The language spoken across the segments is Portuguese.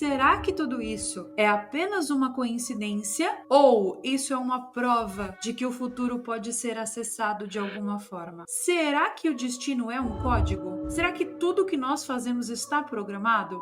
será que tudo isso é apenas uma coincidência ou isso é uma prova de que o futuro pode ser acessado de alguma forma? Será que o destino é um código? Será que tudo que nós fazemos está programado?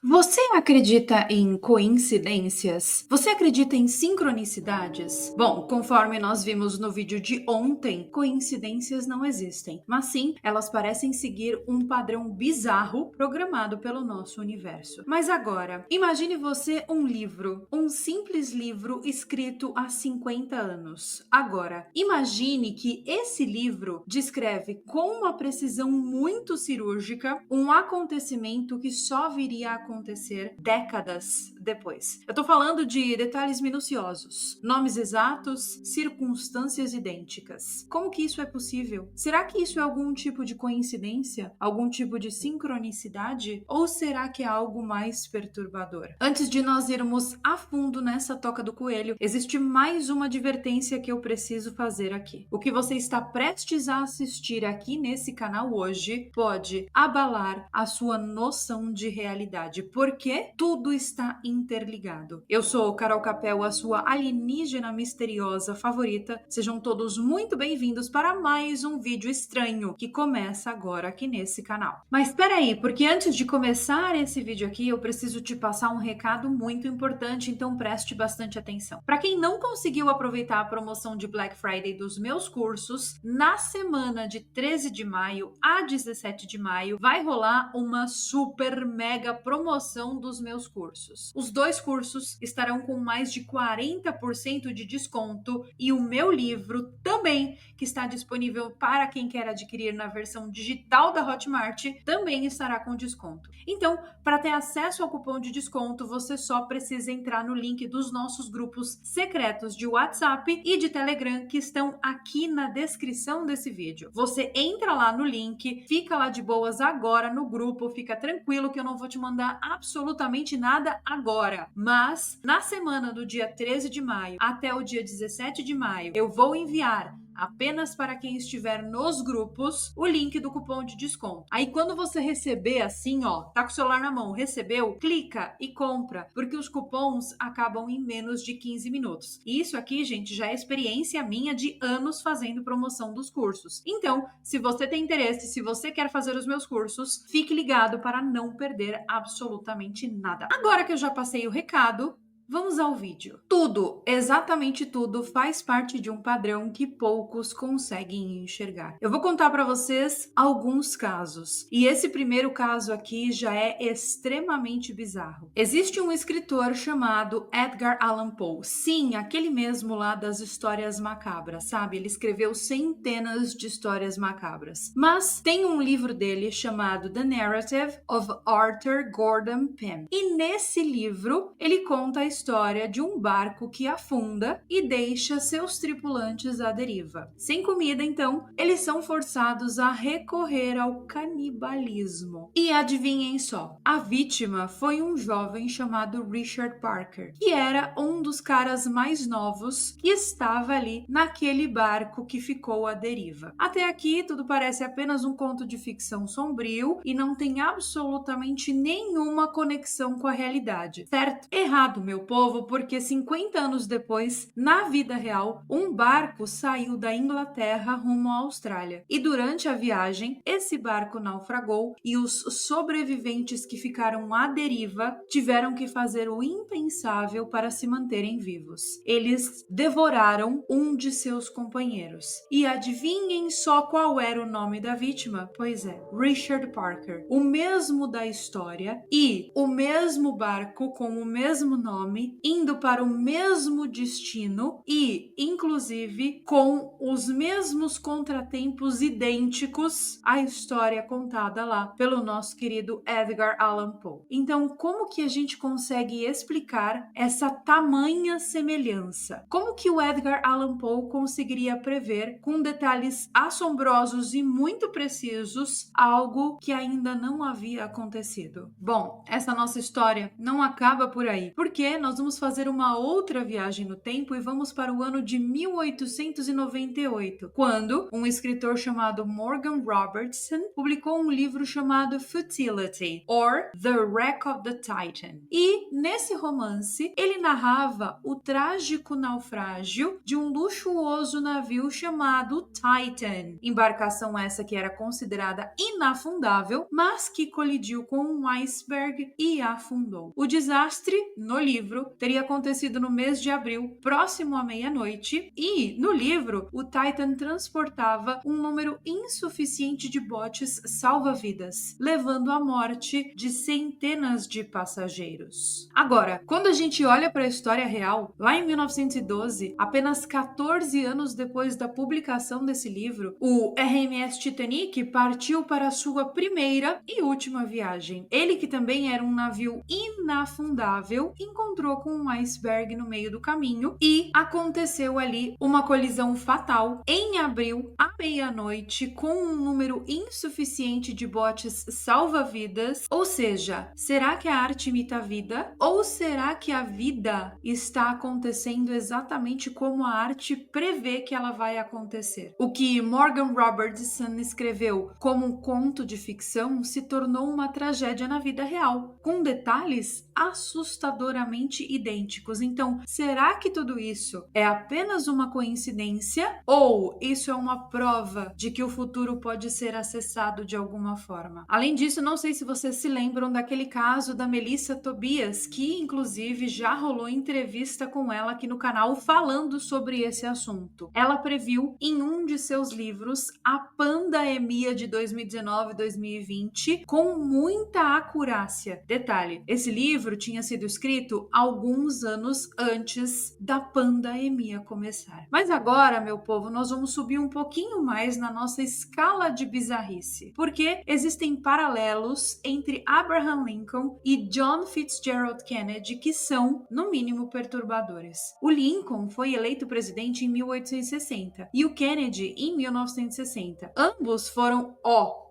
Você acredita em coincidências? Você acredita em sincronicidades? Bom, conforme nós vimos no vídeo de ontem, coincidências não existem, mas sim, elas parecem seguir um padrão bizarro programado pelo nosso universo. Mas agora, imagine você um livro, um simples livro escrito há 50 anos. Agora, imagine que esse livro descreve com uma precisão muito cirúrgica um acontecimento que só viria a acontecer décadas depois. Eu tô falando de detalhes minuciosos, nomes exatos, circunstâncias idênticas. Como que isso é possível? Será que isso é algum tipo de coincidência? Algum tipo de sincronicidade? Ou será que é algo mais perturbador? Antes de nós irmos a fundo nessa toca do coelho, existe mais uma advertência que eu preciso fazer aqui. O que você está prestes a assistir aqui nesse canal hoje pode abalar a sua noção de realidade, porque tudo está interligado. Eu sou Carol Capel, a sua alienígena misteriosa favorita. Sejam todos muito bem-vindos para mais um vídeo estranho que começa agora aqui nesse canal. Mas espera aí, porque antes de começar esse vídeo aqui, eu preciso te passar um recado muito importante, então preste bastante atenção. Para quem não conseguiu aproveitar a promoção de Black Friday dos meus cursos, na semana de 13 de maio a 17 de maio vai rolar uma super mega promoção dos meus cursos. Os dois cursos estarão com mais de 40% de desconto e o meu livro também, que está disponível para quem quer adquirir na versão digital da Hotmart, também estará com desconto. Então, para ter acesso ao cupom de desconto, você só precisa entrar no link dos nossos grupos secretos de WhatsApp e de Telegram que estão aqui na descrição desse vídeo. Você entra lá no link, fica lá de boas agora no grupo, fica tranquilo que eu não vou te mandar absolutamente nada agora. Mas na semana do dia 13 de maio até o dia 17 de maio, eu vou enviar apenas para quem estiver nos grupos o link do cupom de desconto. Aí quando você receber assim, ó, tá com o celular na mão, recebeu, clica e compra, porque os cupons acabam em menos de 15 minutos. E isso aqui, gente, já é experiência minha de anos fazendo promoção dos cursos. Então, se você tem interesse, se você quer fazer os meus cursos, fique ligado para não perder absolutamente nada. Agora que eu já passei o recado, vamos ao vídeo. Tudo, exatamente tudo, faz parte de um padrão que poucos conseguem enxergar. Eu vou contar para vocês alguns casos. E esse primeiro caso aqui já é extremamente bizarro. Existe um escritor chamado Edgar Allan Poe. Sim, aquele mesmo lá das histórias macabras, sabe? Ele escreveu centenas de histórias macabras. Mas tem um livro dele chamado The Narrative of Arthur Gordon Pym. E nesse livro, ele conta a história de um barco que afunda e deixa seus tripulantes à deriva. Sem comida, então, eles são forçados a recorrer ao canibalismo. E adivinhem só, a vítima foi um jovem chamado Richard Parker, que era um dos caras mais novos que estava ali naquele barco que ficou à deriva. Até aqui, tudo parece apenas um conto de ficção sombrio e não tem absolutamente nenhuma conexão com a realidade, certo? Errado, meu povo, porque 50 anos depois, na vida real, um barco saiu da Inglaterra rumo à Austrália. E durante a viagem, esse barco naufragou e os sobreviventes que ficaram à deriva tiveram que fazer o impensável para se manterem vivos. Eles devoraram um de seus companheiros. E adivinhem só qual era o nome da vítima? Pois é, Richard Parker, o mesmo da história e o mesmo barco com o mesmo nome, indo para o mesmo destino e, inclusive, com os mesmos contratempos idênticos à história contada lá pelo nosso querido Edgar Allan Poe. Então, como que a gente consegue explicar essa tamanha semelhança? Como que o Edgar Allan Poe conseguiria prever, com detalhes assombrosos e muito precisos, algo que ainda não havia acontecido? Bom, essa nossa história não acaba por aí, porque nós vamos fazer uma outra viagem no tempo e vamos para o ano de 1898, quando um escritor chamado Morgan Robertson publicou um livro chamado Futility, or The Wreck of the Titan. E nesse romance, ele narrava o trágico naufrágio de um luxuoso navio chamado Titan, embarcação essa que era considerada inafundável, mas que colidiu com um iceberg e afundou. O desastre, no livro, teria acontecido no mês de abril, próximo à meia-noite, e no livro o Titan transportava um número insuficiente de botes salva-vidas, levando à morte de centenas de passageiros. Agora, quando a gente olha para a história real, lá em 1912, apenas 14 anos depois da publicação desse livro, o RMS Titanic partiu para a sua primeira e última viagem. Ele, que também era um navio inafundável, encontrou com um iceberg no meio do caminho e aconteceu ali uma colisão fatal em abril, à meia-noite, com um número insuficiente de botes salva-vidas. Ou seja, será que a arte imita a vida? Ou será que a vida está acontecendo exatamente como a arte prevê que ela vai acontecer? O que Morgan Robertson escreveu como um conto de ficção se tornou uma tragédia na vida real, com detalhes assustadoramente idênticos. Então, será que tudo isso é apenas uma coincidência ou isso é uma prova de que o futuro pode ser acessado de alguma forma? Além disso, não sei se vocês se lembram daquele caso da Melissa Tobias, que inclusive já rolou entrevista com ela aqui no canal falando sobre esse assunto. Ela previu em um de seus livros a pandemia de 2019-2020 com muita acurácia. Detalhe, esse livro tinha sido escrito alguns anos antes da pandemia começar. Mas agora, meu povo, nós vamos subir um pouquinho mais na nossa escala de bizarrice, porque existem paralelos entre Abraham Lincoln e John Fitzgerald Kennedy que são, no mínimo, perturbadores. O Lincoln foi eleito presidente em 1860 e o Kennedy em 1960. Ambos foram,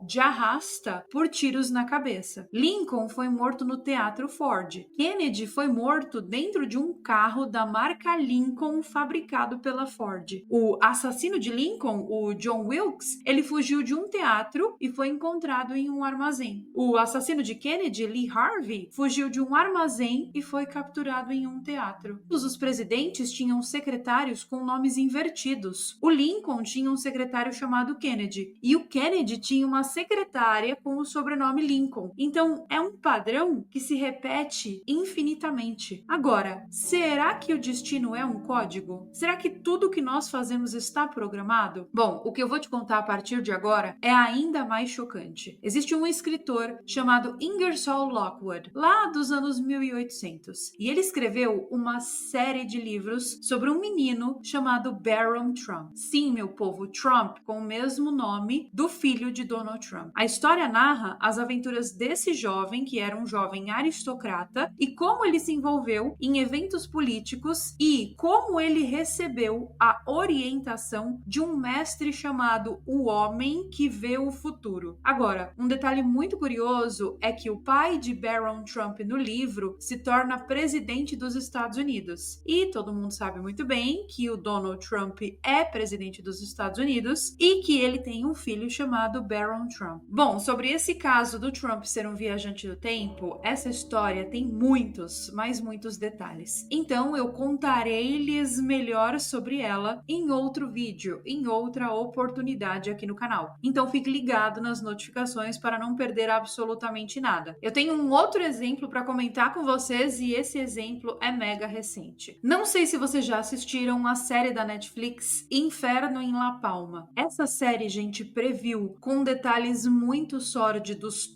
de arrasta por tiros na cabeça. Lincoln foi morto no Teatro Ford. Kennedy foi morto dentro de um carro da marca Lincoln fabricado pela Ford. O assassino de Lincoln, o John Wilkes, ele fugiu de um teatro e foi encontrado em um armazém. O assassino de Kennedy, Lee Harvey, fugiu de um armazém e foi capturado em um teatro. Todos os presidentes tinham secretários com nomes invertidos. O Lincoln tinha um secretário chamado Kennedy e o Kennedy tinha uma secretária com o sobrenome Lincoln. Então, é um padrão que se repete infinitamente. Agora, será que o destino é um código? Será que tudo que nós fazemos está programado? Bom, o que eu vou te contar a partir de agora é ainda mais chocante. Existe um escritor chamado Ingersoll Lockwood, lá dos anos 1800, e ele escreveu uma série de livros sobre um menino chamado Barron Trump. Sim, meu povo, Trump, com o mesmo nome do filho de Donald Trump. A história narra as aventuras desse jovem, que era um jovem aristocrata, e como ele se envolveu em eventos políticos e como ele recebeu a orientação de um mestre chamado o Homem que Vê o Futuro. Agora, um detalhe muito curioso é que o pai de Barron Trump no livro se torna presidente dos Estados Unidos. E todo mundo sabe muito bem que o Donald Trump é presidente dos Estados Unidos e que ele tem um filho chamado Barron Trump. Bom, sobre esse caso do Trump ser um viajante do tempo, essa história tem muitos, mas muitos detalhes. Então eu contarei-lhes melhor sobre ela em outro vídeo, em outra oportunidade aqui no canal. Então fique ligado nas notificações para não perder absolutamente nada. Eu tenho um outro exemplo para comentar com vocês e esse exemplo é mega recente. Não sei se vocês já assistiram a série da Netflix Inferno em La Palma. Essa série, gente, previu com detalhes muito sórdidos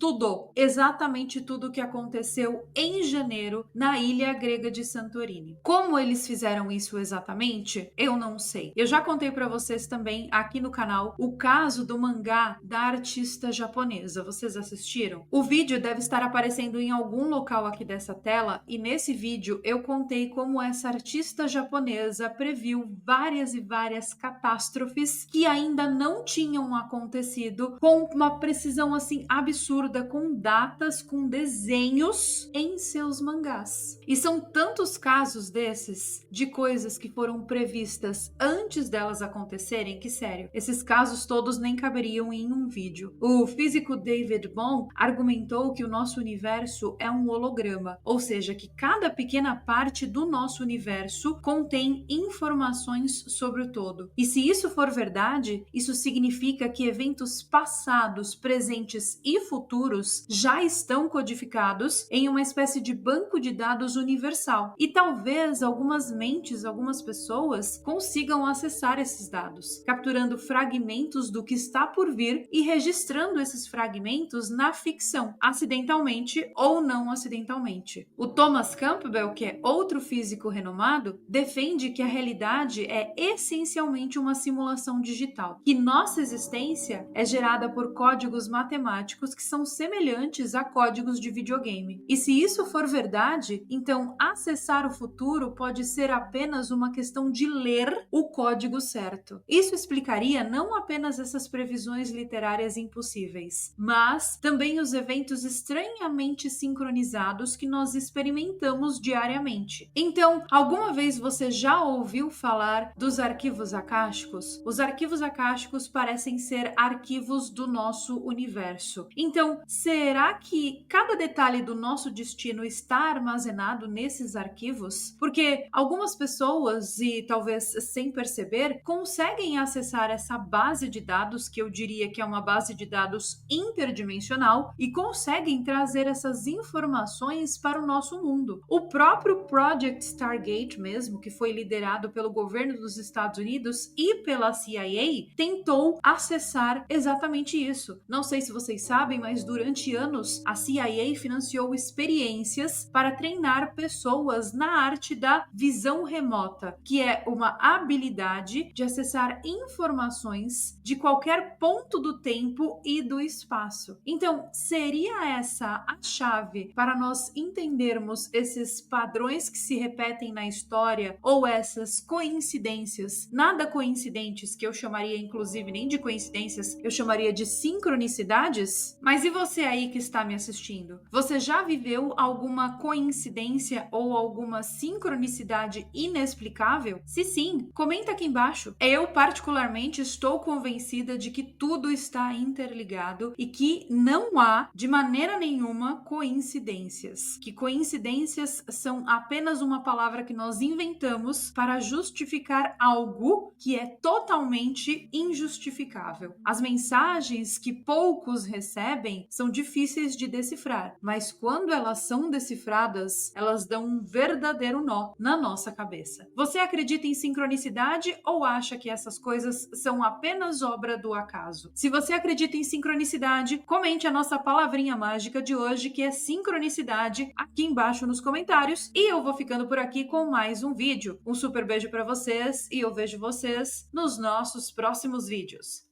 exatamente tudo o que aconteceu em janeiro na ilha grega de Santorini. Como eles fizeram isso exatamente, eu não sei. Eu já contei para vocês também aqui no canal o caso do mangá da artista japonesa. Vocês assistiram? O vídeo deve estar aparecendo em algum local aqui dessa tela e nesse vídeo eu contei como essa artista japonesa previu várias e várias catástrofes que ainda não tinham acontecido com uma precisão assim absurda, com datas, com desenhos em seus mangás. E são tantos casos desses, de coisas que foram previstas antes delas acontecerem, que sério, esses casos todos nem caberiam em um vídeo. O físico David Bohm argumentou que o nosso universo é um holograma, ou seja, que cada pequena parte do nosso universo contém informações sobre o todo. E se isso for verdade, isso significa que eventos passados, presentes e futuros já estão codificados em uma espécie de banco de dados universal. E talvez algumas mentes, algumas pessoas consigam acessar esses dados, capturando fragmentos do que está por vir e registrando esses fragmentos na ficção, acidentalmente ou não acidentalmente. O Thomas Campbell, que é outro físico renomado, defende que a realidade é essencialmente uma simulação digital, que nossa existência é gerada por códigos matemáticos que são semelhantes a códigos de videogame. E se isso for verdade, então acessar o futuro pode ser apenas uma questão de ler o código certo. Isso explicaria não apenas essas previsões literárias impossíveis, mas também os eventos estranhamente sincronizados que nós experimentamos diariamente. Então, alguma vez você já ouviu falar dos arquivos akáshicos? Os arquivos akáshicos parecem ser arquivos do nosso universo. Então, será que cada detalhe do nosso destino está armazenado nesses arquivos? Porque algumas pessoas, e talvez sem perceber, conseguem acessar essa base de dados, que eu diria que é uma base de dados interdimensional, e conseguem trazer essas informações para o nosso mundo. O próprio Project Stargate mesmo, que foi liderado pelo governo dos Estados Unidos e pela CIA, tentou acessar exatamente isso. Não sei se vocês sabem, mas durante anos a CIA financiou experiências para treinar pessoas na arte da visão remota, que é uma habilidade de acessar informações de qualquer ponto do tempo e do espaço. Então, seria essa a chave para nós entendermos esses padrões que se repetem na história ou essas coincidências, nada coincidentes, que eu chamaria inclusive nem de coincidências, eu chamaria de sincronicidades? Mas e você aí que está me assistindo? Você já viveu alguma coincidência ou alguma sincronicidade inexplicável? Se sim, comenta aqui embaixo. Eu particularmente estou convencida de que tudo está interligado e que não há de maneira nenhuma coincidências. Que coincidências são apenas uma palavra que nós inventamos para justificar algo que é totalmente injustificável. As mensagens que poucos recebem são difíceis de decifrar, mas quando elas são decifradas, elas dão um verdadeiro nó na nossa cabeça. Você acredita em sincronicidade ou acha que essas coisas são apenas obra do acaso? Se você acredita em sincronicidade, comente a nossa palavrinha mágica de hoje, que é sincronicidade, aqui embaixo nos comentários, e eu vou ficando por aqui com mais um vídeo. Um super beijo para vocês e eu vejo vocês nos nossos próximos vídeos.